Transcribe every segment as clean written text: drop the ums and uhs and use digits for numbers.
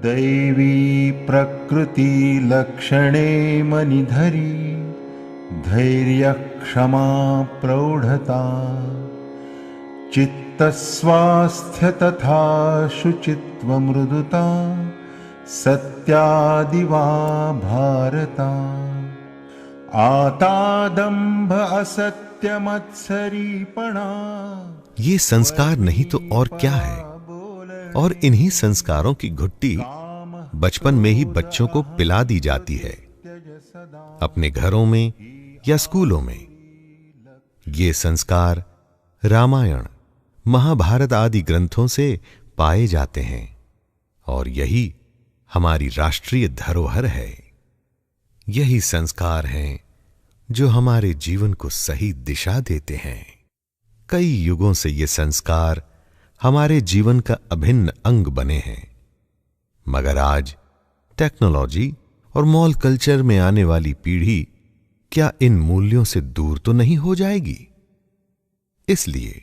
दैवी प्रकृति लक्षणे मनिधरी धैर्य क्षमा प्रौढ़ता चित्तस्वास्थ्य तथा शुचित्व मृदुता सत्यादिवा भारता आतादंभ असत्य मत्सरीपणा। ये संस्कार नहीं तो और क्या है। और इन्हीं संस्कारों की घुट्टी बचपन में ही बच्चों को पिला दी जाती है, अपने घरों में या स्कूलों में। ये संस्कार रामायण, महाभारत आदि ग्रंथों से पाए जाते हैं और यही हमारी राष्ट्रीय धरोहर है। यही संस्कार हैं जो हमारे जीवन को सही दिशा देते हैं। कई युगों से ये संस्कार हमारे जीवन का अभिन्न अंग बने हैं, मगर आज टेक्नोलॉजी और मॉल कल्चर में आने वाली पीढ़ी क्या इन मूल्यों से दूर तो नहीं हो जाएगी? इसलिए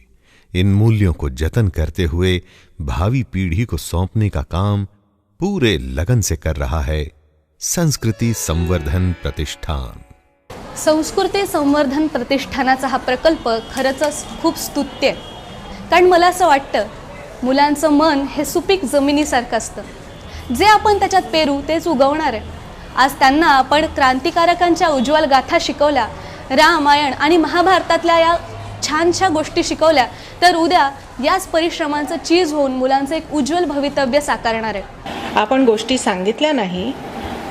इन मूल्यों को जतन करते हुए भावी पीढ़ी को सौंपने का काम पूरे लगन से कर रहा है संस्कृती संवर्धन प्रतिष्ठान। संस्कृती संवर्धन प्रतिष्ठानाचा हा प्रकल्प खरंच खूप स्तुत्य आहे। कारण मला असं वाटतं मुलांचं मन हे सुपीक जमिनीसारखं असतं, जे आपण त्याच्यात पेरू तेच उगवणार आहे। आज त्यांना आपण क्रांतिकारकांच्या उज्ज्वल गाथा शिकवल्या, रामायण आणि महाभारतातल्या या छानशा गोष्टी शिकवल्या, तर उद्या याच परिश्रमांचं चीज होऊन मुलांचं एक उज्ज्वल भवितव्य साकारणार आहे। आपण गोष्टी सांगितल्या नाही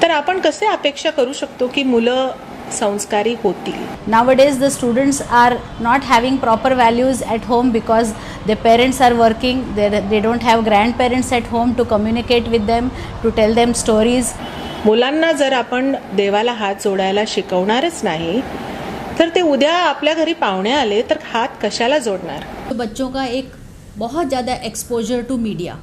तर आपण कसे अपेक्षा करू शकतो की मुलं संस्कारी होतील? Nowadays the students are not having proper values at home because their parents are working, they don't have grandparents at home to communicate with them, to tell them stories. मुलांना जर आपण देवाला हात जोडायला शिकवणारच नाही तर ते उद्या आपल्या घरी पाहुणे आले तर हात कशाला जोडणार? बच्चों का एक बहुत ज़्यादा एक्सपोजर टू मीडिया,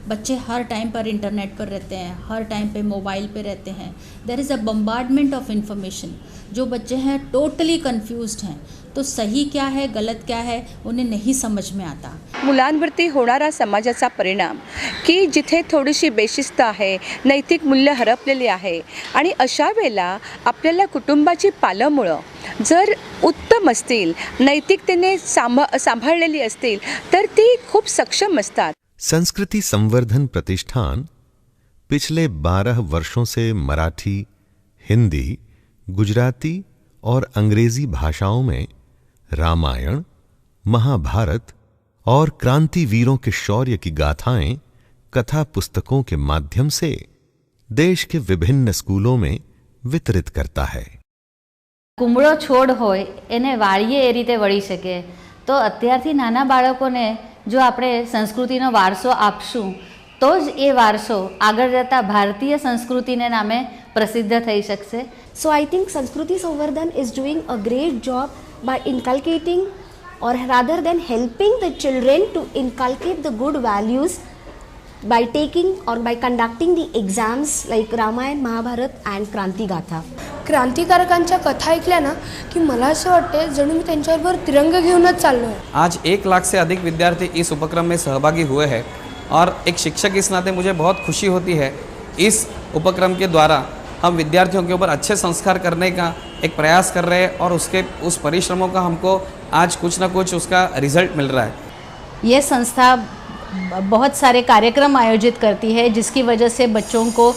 बच्चे हर टाइम पर इंटरनेट पर रहते हैं, हर टाइम पे मोबाइल पे रहते हैं। There is a bombardment of information. जो बच्चे हैं टोटली कन्फ्यूज्ड हैं, तो सही क्या है गलत क्या है उन्हें नहीं समझ में आता। मुलांवरती होणारा समाजाचा परिणाम की जिथे थोडीशी बेशिस्त आहे, नैतिक मूल्य हरपलेली आहे आणि अशा वेळेला आपल्याला कुटुंबाची पालमुळं जर उत्तम असतील, नैतिकतेने सांभाळलेली असतील तर ती खूप सक्षम असतात। संस्कृति संवर्धन प्रतिष्ठान पिछले 12 वर्षों से मराठी, हिंदी, गुजराती और अंग्रेजी भाषाओं में रामायण, महाभारत और क्रांतिवीरों के शौर्य की गाथाएं कथा पुस्तकों के माध्यम से देश के विभिन्न स्कूलों में वितरित करता है। કુમળો છોડ હોય એને વાળીએ એ રીતે વળી શકે, તો અત્યારથી નાના બાળકોને જો આપણે સંસ્કૃતિનો વારસો આપશું તો જ એ વારસો આગળ જતા ભારતીય સંસ્કૃતિને નામે પ્રસિદ્ધ થઈ શકશે। So I think Sanskriti Sanvardhan is doing a great job by inculcating, or rather than helping the children to inculcate the good values by taking or by conducting the exams like Ramayana, Mahabharat and Kranti Gatha. क्रांतिकारकांच्या कथा ऐकल्या ना की मला असं वाटते जणू मी त्यांच्याबरोबर तिरंग घेऊनच चाललो आहे। आज 1 लाख से अधिक विद्यार्थी इस उपक्रम में सहभागी हुए हैं और एक शिक्षक इस नाते मुझे बहुत खुशी होती है। इस उपक्रम के द्वारा हम विद्यार्थियों के ऊपर अच्छे संस्कार करने का एक प्रयास कर रहे हैं और उस परिश्रमों का हमको आज कुछ ना कुछ उसका रिजल्ट मिल रहा है। ये संस्था बहुत सारे कार्यक्रम आयोजित करती है जिसकी वजह से बच्चों को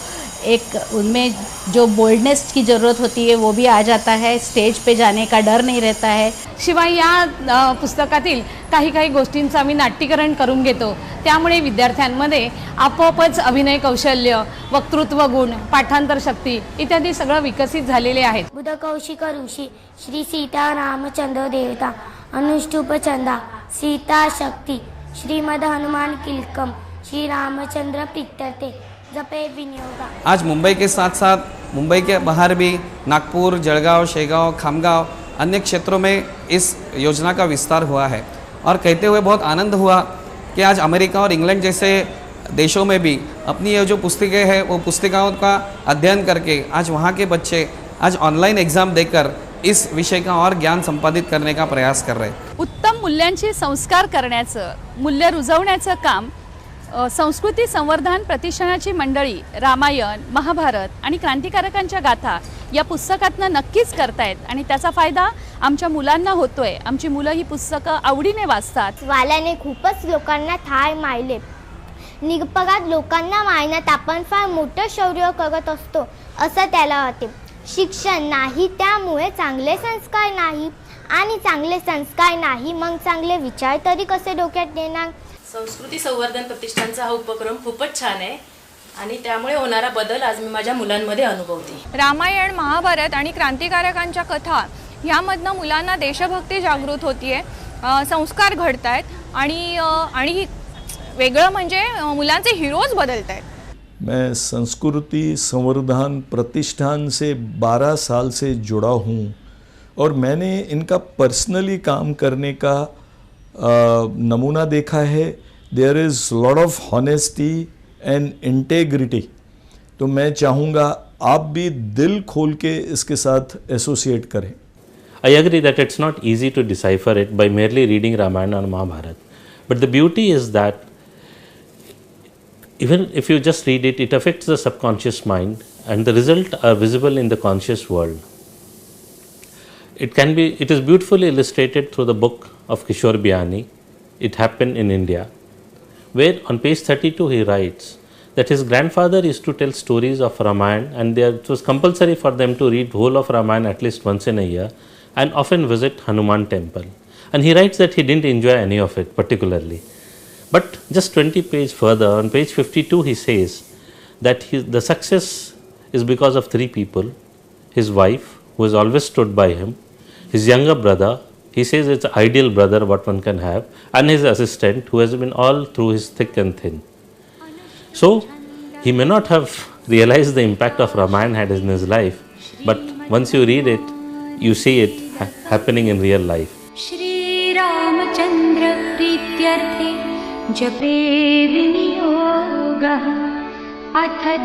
एक उनमें जो बोल्डनेस की ज़रूरत होती है वो भी आ जाता है, स्टेज पे जाने का डर नहीं रहता है। शिवाय या पुस्तकातील काही काही गोष्टींचं आम्ही नाट्यीकरण करून घेतो, त्यामुळे विद्यार्थ्यांमध्ये आपोआपच अभिनय कौशल्य, वक्तृत्व गुण, पाठांतर शक्ती इत्यादी सगळं विकसित झालेले आहेत। बुध कौशिक ऋषी श्री सीता रामचंद्र देवता अनुष्टुप चंदा सीता शक्ति श्रीमद हनुमान किलकम श्री रामचंद्र प्रीत्यर्थे जपे विनियोगा। आज मुंबई के साथ साथ मुंबई के बाहर भी नागपुर, जळगांव, शेगांव, खामगांव अन्य क्षेत्रों में इस योजना का विस्तार हुआ है और कहते हुए बहुत आनंद हुआ कि आज अमेरिका और इंग्लैंड जैसे देशों में भी अपनी ये जो पुस्तिकें हैं वो पुस्तिकाओं का अध्ययन करके आज वहाँ के बच्चे आज ऑनलाइन एग्ज़ाम देकर इस विषय का और ज्ञान संपादित करने का प्रयास कर रहे हैं। उत्तम मूल्यांचे संस्कार करण्याचं, मूल्य रुजवण्याचं काम संस्कृती संवर्धन प्रतिष्ठानाची मंडळी रामायण, महाभारत आणि क्रांतिकारकांच्या गाथा या पुस्तकातनं नक्कीच करतायत आणि त्याचा फायदा आमच्या मुलांना होतोय. आमची मुलं ही पुस्तकं आवडीने वाचतात. वाल्याने खूपच लोकांना ठार मारले. निरपराध लोकांना मारण्यात आपण फार मोठं शौर्य करत असतो असं त्याला वाटते. शिक्षण नाही त्यामुळे चांगले संस्कार नाही आणि चांगले संस्कार नाही मग चांगले विचार तरी कसे डोक्यात येणार. संस्कृती संवर्धन प्रतिष्ठानचा हा उपक्रम खूपच छान आहे आणि त्यामुळे होणारा बदल आज मी माझ्या मुलांमध्ये अनुभवते. रामायण, महाभारत आणि क्रांतिकारकांच्या कथा यामधनं मुलांना देशभक्ती जागृत होतीये, संस्कार घडत आहेत आणि वेगळं म्हणजे मुलांचे हिरोज बदलत आहेत. मैं संस्कृति संवर्धन प्रतिष्ठान से 12 साल से जुड़ा हूँ और मैंने इनका पर्सनली काम करने का नमूना देखा है. There is lot of honesty and integrity. तो मैं चाहूँगा आप भी दिल खोल के इसके साथ एसोसिएट करें. I agree that it's not easy to decipher it by merely reading Ramayana or Mahabharata. But the beauty is that even if you just read it, it affects the subconscious mind and the results are visible in the conscious world. It is beautifully illustrated through the book of Kishore Biyani, It Happened in India, where on page 32 he writes that his grandfather used to tell stories of Ramayana and it was compulsory for them to read whole of Ramayana at least once in a year and often visit Hanuman temple. And he writes that he didn't enjoy any of it particularly. But just 20 pages further, on page 52 he says that the success is because of 3 people: his wife, who has always stood by him, his younger brother, he says it's an ideal brother what one can have, and his assistant, who has been all through his thick and thin. So he may not have realized the impact of Ramayana had in his life, but once you read it, you see it happening in real life. Shri Ramachandra Prityarthe Jape Viniyogah Athad